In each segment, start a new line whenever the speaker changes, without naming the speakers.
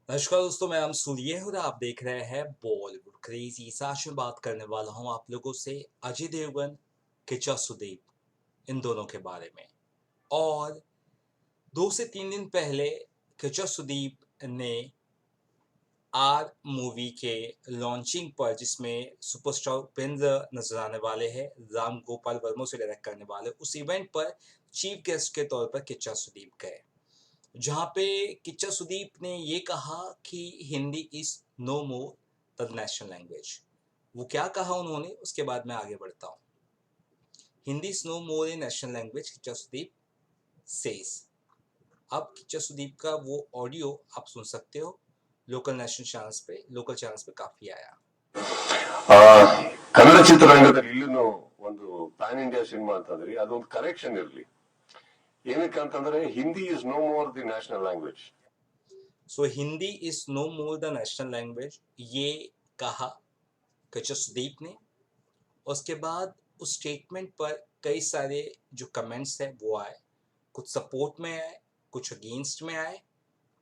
नमस्कार दोस्तों, मैं नाम सूर्य और आप देख रहे हैं बॉलीवुड क्रेजी। आज मैं बात करने वाला हूं आप लोगों से अजय देवगन, किच्चा सुदीप इन दोनों के बारे में। और 2 से 3 दिन पहले किच्चा सुदीप ने आर मूवी के लॉन्चिंग पर, जिसमें सुपरस्टार उपेंद्र नजर आने वाले हैं, राम गोपाल वर्मा से डायरेक्ट करने वाले, उस इवेंट पर चीफ गेस्ट के तौर पर किच्चा सुदीप गए। जहाँ पे किच्चा सुदीप ने ये कहा कि Hindi is no more the national language. वो क्या कहा उन्होंने, उसके बाद मैं आगे बढ़ता हूँ। Hindi is no more a national language, Kichcha Sudeep says. अब किच्चा सुदीप का वो ऑडियो आप सुन सकते हो। लोकल चैनल्स पे काफी आया।
ಆ, ಕನ್ನಡ ಚಿತ್ರರಂಗದಲ್ಲಿ ಇಲ್ಲೂ ಒಂದು ಪ್ಯಾನ್ ಇಂಡಿಯಾ ಸಿನಿಮಾ ಅಂತಂದ್ರಿ ಅದೊಂದು ಕರೆಕ್ಷನ್ ಇರಲಿ. ಏನಕ್ಕೆ ಅಂತಂದ್ರೆ Hindi is no more the national language.
So Hindi is no more the national language, ये कहा किच्चा सुदीप ने। उसके बाद उस स्टेटमेंट पर कई सारे जो कमेंट्स हैं वो आए। कुछ सपोर्ट में आए, कुछ अगेंस्ट में आए,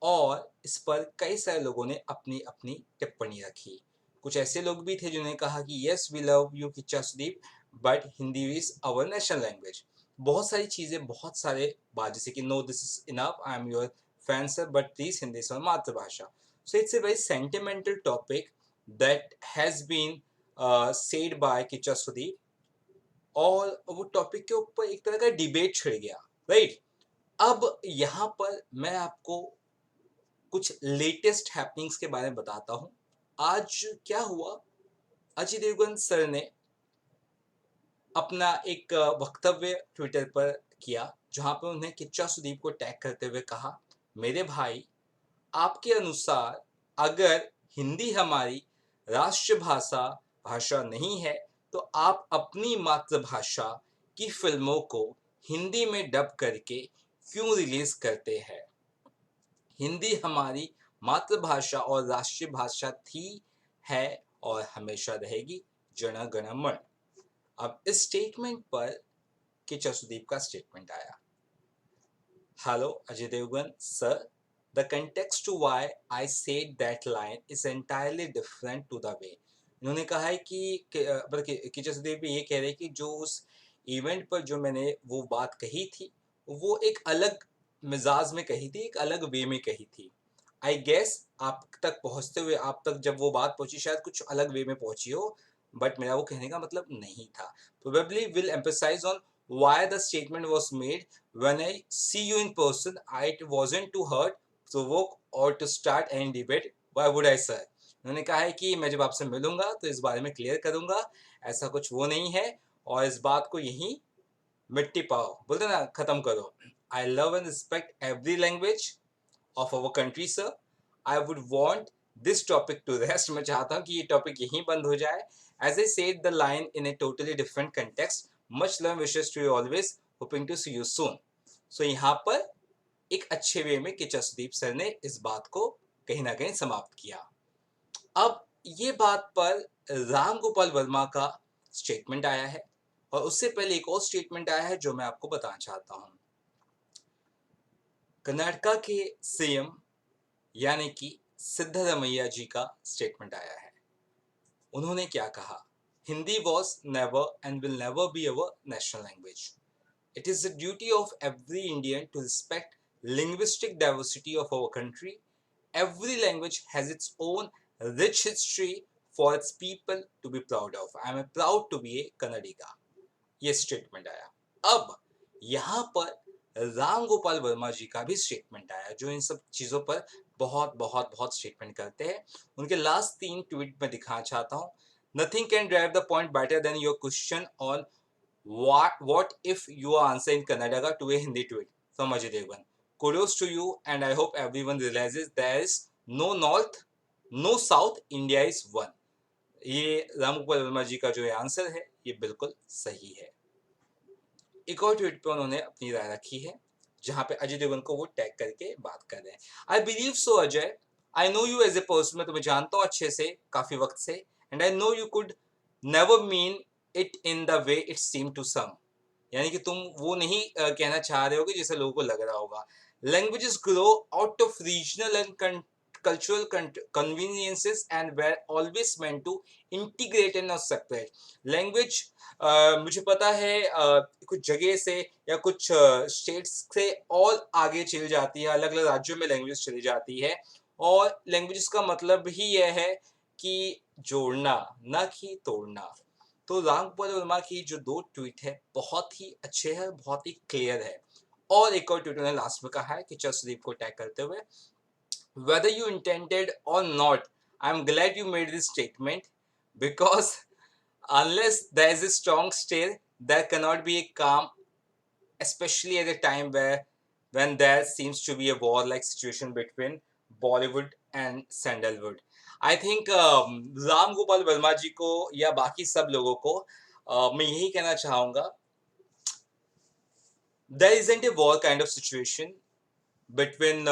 और इस पर कई सारे लोगों ने अपनी अपनी टिप्पणी रखी। कुछ ऐसे लोग भी थे जिन्होंने कहा कि yes we love you Kichcha Sudeep, but Hindi is our national language. बहुत सारी चीज़ें, बहुत सारे बात, जैसे कि no this is enough, I am your fan sir, but please Hindi is मातृभाषा। So it's a very sentimental topic that has been said by Kichcha Sudeep. और वो टॉपिक के ऊपर एक तरह का डिबेट छिड़ गया, राइट। अब यहाँ पर मैं आपको कुछ लेटेस्ट हैपनिंग्स के बारे में बताता हूँ। आज क्या हुआ, अजय देवगन सर ने अपना एक वक्तव्य ट्विटर पर किया, जहाँ पे उन्हें किच्चा सुदीप को टैग करते हुए कहा, मेरे भाई, आपके अनुसार अगर हिंदी हमारी राष्ट्रभाषा भाषा नहीं है, तो आप अपनी मातृभाषा की फिल्मों को हिंदी में डब करके क्यों रिलीज करते हैं। हिंदी हमारी मातृभाषा और राष्ट्रीय भाषा थी, है और हमेशा रहेगी। जन गण मन। अब इस स्टेटमेंट पर किच्चा सुदीप का स्टेटमेंट आया। Hello Ajay Devgn sir, the context to why I said that line is entirely different to the way. इन्होंने कहा है कि किच्चा सुदीप ये कह रहे हैं कि जो उस इवेंट पर जो मैंने वो बात कही थी, वो एक अलग मिजाज में कही थी, एक अलग वे में कही थी। आई गेस आप तक पहुंचते हुए, आप तक जब वो बात पहुंची, शायद कुछ अलग वे में पहुंची हो, बट मेरा वो कहने का मतलब नहीं था। Probably will emphasise on why the statement was made. When I see you in person, it wasn't to hurt, provoke or to start any debate. Why would I, sir? उन्होंने कहा है कि मैं जब आपसे मिलूंगा तो इस बारे में क्लियर करूंगा, ऐसा कुछ वो नहीं है, और इस बात को यहीं मिट्टी पाओ, बोलते ना, खत्म करो। I love and respect every language of our country sir. I would want this topic to rest. मैं चाहता हूँ कि ये टॉपिक यहीं बंद हो जाए। As I said the line in a totally different context, much love wishes to you always, hoping to see you soon. So यहाँ पर एक अच्छे वे में किच्चा सुदीप सर ने इस बात को कहीं ना कहीं समाप्त किया। अब ये बात पर राम गोपाल वर्मा का स्टेटमेंट आया है, और उससे पहले एक और स्टेटमेंट आया है जो मैं आपको बताना चाहता हूँ। कर्नाटका के सीएम यानी कि सिद्धरमैया जी का स्टेटमेंट आया है। उन्होंने क्या कहा, Hindi was never and will never be our national language. It is the duty of every Indian to respect linguistic diversity of our country. Every language has its own rich history for its people to be proud of. I am proud to be a Kannadiga. ये statement आया। अब यहाँ पर राम गोपाल वर्मा जी का भी statement आया, जो इन सब चीज़ों पर बहुत बहुत बहुत स्टेटमेंट करते हैं। उनके लास्ट 3 ट्वीट में दिखाना चाहता हूँ। Nothing can drive the point better than your question on what if your answer in Kannada to a Hindi tweet from Ajay Devgan. Kudos to you, and I hope everyone realizes there is no north, no south, India is one. ये राम गोपाल वर्मा जी का जो ये answer है, ये बिल्कुल सही है। एक और ट्वीट पे उन्होंने अपनी राय रखी है, जहां पे अजय देवगन को वो टैग करके बात कर रहे हैं। I believe so Ajay, I know you as a person, मैं तुम्हें जानता हूँ अच्छे से, काफी वक्त से, and I know you could never mean it in the way it seem to some. यानी कि तुम वो नहीं कहना चाह रहे होगे जैसे लोगों को लग रहा होगा। Languages grow out of regional and cultural conveniences and were always meant to integrate and not separate. Language मुझे पता है कुछ जगह से या कुछ स्टेट्स से और आगे चली जाती है, अलग-अलग राज्यों में लैंग्वेज चली जाती है और लैंग्वेजेस का मतलब ही यह है कि जोड़ना, ना कि तोड़ना। तो रामगोपाल वर्मा की जो 2 ट्वीट है, बहुत ही अच्छे हैं, बहुत ही क्लियर है। और एक और ट्वीट उन्होंने लास्ट में कहा है कि चरसदीप को टैग करते हुए, whether you intended or not, I'm glad you made this statement because unless there is a strong stare, there cannot be a calm, especially at a time when there seems to be a war-like situation between Bollywood and Sandalwood. I think Ram Gopal Verma जी को या बाकी सब लोगों को मैं यही कहना चाहूँगा, there isn't a war kind of situation between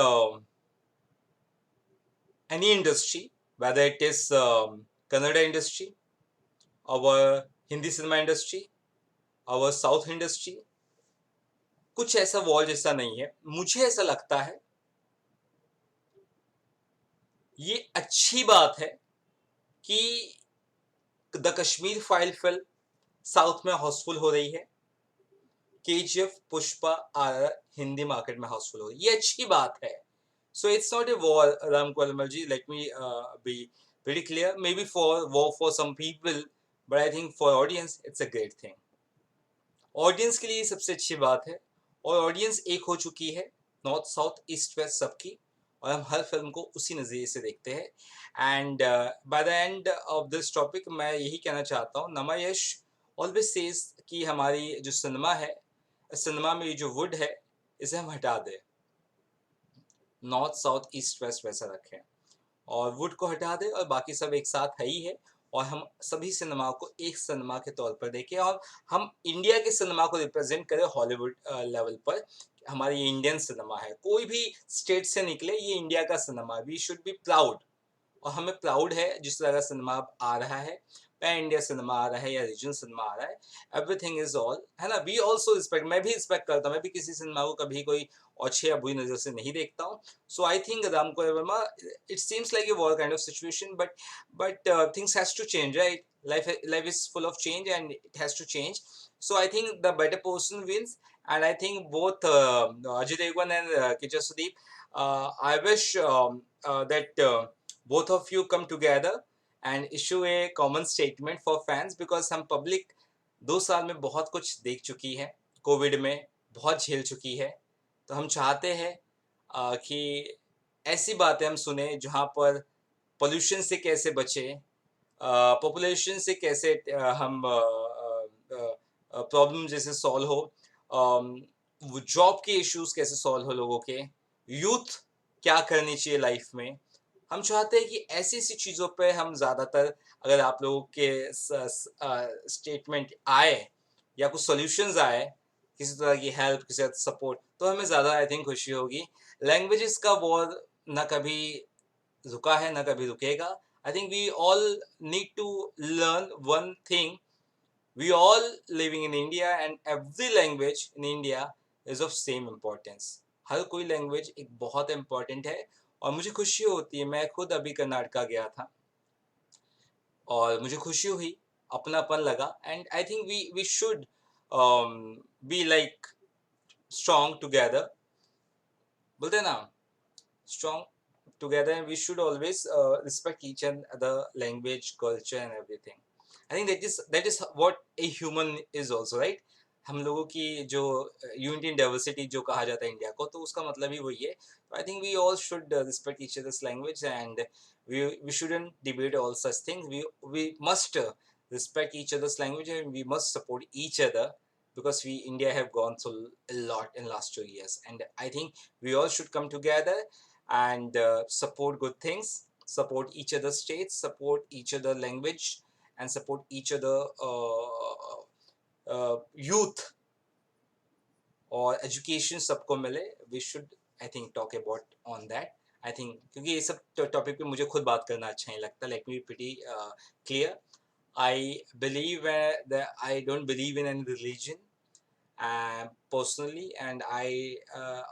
any industry, whether it is Kannada industry, our Hindi cinema industry, our South industry, कुछ ऐसा वॉर जैसा नहीं है। मुझे ऐसा लगता है ये अच्छी बात है कि the Kashmir file film south में हाउसफुल हो रही है, KGF Pushpa R Hindi market में हाउसफुल हो रही है, ये अच्छी बात है। So it's not a war, Ram Kwalmalji. Let me be pretty clear. Maybe for war for some people, but I think for audience it's a great thing. Audience के लिए सबसे अच्छी बात है और ऑडियंस एक हो चुकी है, नॉर्थ साउथ ईस्ट वेस्ट सबकी, और हम हर फिल्म को उसी नज़रिए से देखते हैं। And by the end of this topic मैं यही कहना चाहता हूँ, नमा यश ऑलवेज सेज कि हमारी जो सिनेमा है, सिनेमा में जो वुड है इसे हम हटा दें, नॉर्थ साउथ ईस्ट वेस्ट वैसा रखें और वुड को हटा दें और बाकी सब एक साथ है ही है, और हम सभी सिनेमा को एक सिनेमा के तौर पर देखें और हम इंडिया के सिनेमा को रिप्रेजेंट करें हॉलीवुड लेवल पर। हमारी ये इंडियन सिनेमा है, कोई भी स्टेट से निकले ये इंडिया का सिनेमा, वी शुड बी प्राउड। और हमें प्राउड है जिस तरह का सिनेमा अब आ रहा है, पैन इंडिया सिनेमा आ रहा है या रीजनल सिनेमा आ रहा है, एवरीथिंग इज ऑल, है ना। वी ऑल्सो रिस्पेक्ट, मैं भी रिस्पेक्ट करता हूँ, मैं भी किसी सिनेमा को कभी कोई अच्छे या बुरी नज़र से नहीं देखता हूँ। So I think Ram Gopal Varma, it seems like a war kind of situation, but things has to change, right. Life is full of change and it has to change. So I think the better person wins, and I think both Ajay Devgn and Kichar Sudeep, I wish that both of you come together and issue a common statement for fans, because हम public 2 साल में बहुत कुछ देख चुकी है, Covid में बहुत झेल चुकी है। तो हम चाहते हैं कि ऐसी बातें हम सुने जहाँ पर पोल्यूशन से कैसे बचे, पॉपुलेशन से कैसे हम प्रॉब्लम जैसे सॉल्व हो, जॉब के इश्यूज कैसे सॉल्व हो लोगों के, यूथ क्या करनी चाहिए लाइफ में। हम चाहते हैं कि ऐसी ऐसी चीज़ों पे हम ज़्यादातर, अगर आप लोगों के स्टेटमेंट आए या कुछ सॉल्यूशंस आए, किसी तरह की हेल्प, किसी तरह सपोर्ट, तो हमें ज़्यादा आई थिंक खुशी होगी। लैंग्वेजेस का वॉर ना कभी रुका है ना कभी रुकेगा। I think we all need to learn one thing. We all living in India and every language in India is of same importance. हर कोई लैंग्वेज एक बहुत इम्पोर्टेंट है और मुझे खुशी होती है, मैं खुद अभी कर्नाटका गया था और मुझे खुशी हुई, अपनापन लगा, and I think we should be like strong together, बोलते हैं ना, strong together, and we should always respect each and other language, culture and everything. I think that is what a human is also, right? हम लोगों की जो unity in diversity जो कहा जाता है इंडिया को, तो उसका मतलब ही वही है। I think we all should respect each others language and we shouldn't debate all such things. We must respect each other's language and we must support each other, because we India have gone through a lot in last 2 years, and I think we all should come together and support good things, support each other's states, support each other language, and support each other youth और education सबको मिले। We should I think talk about on that. I think क्योंकि ये सब topic पे मुझे खुद बात करना अच्छा नहीं लगता, let me pretty clear. I believe that I don't believe in any religion personally, and I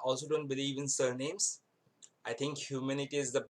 also don't believe in surnames. I think humanity is the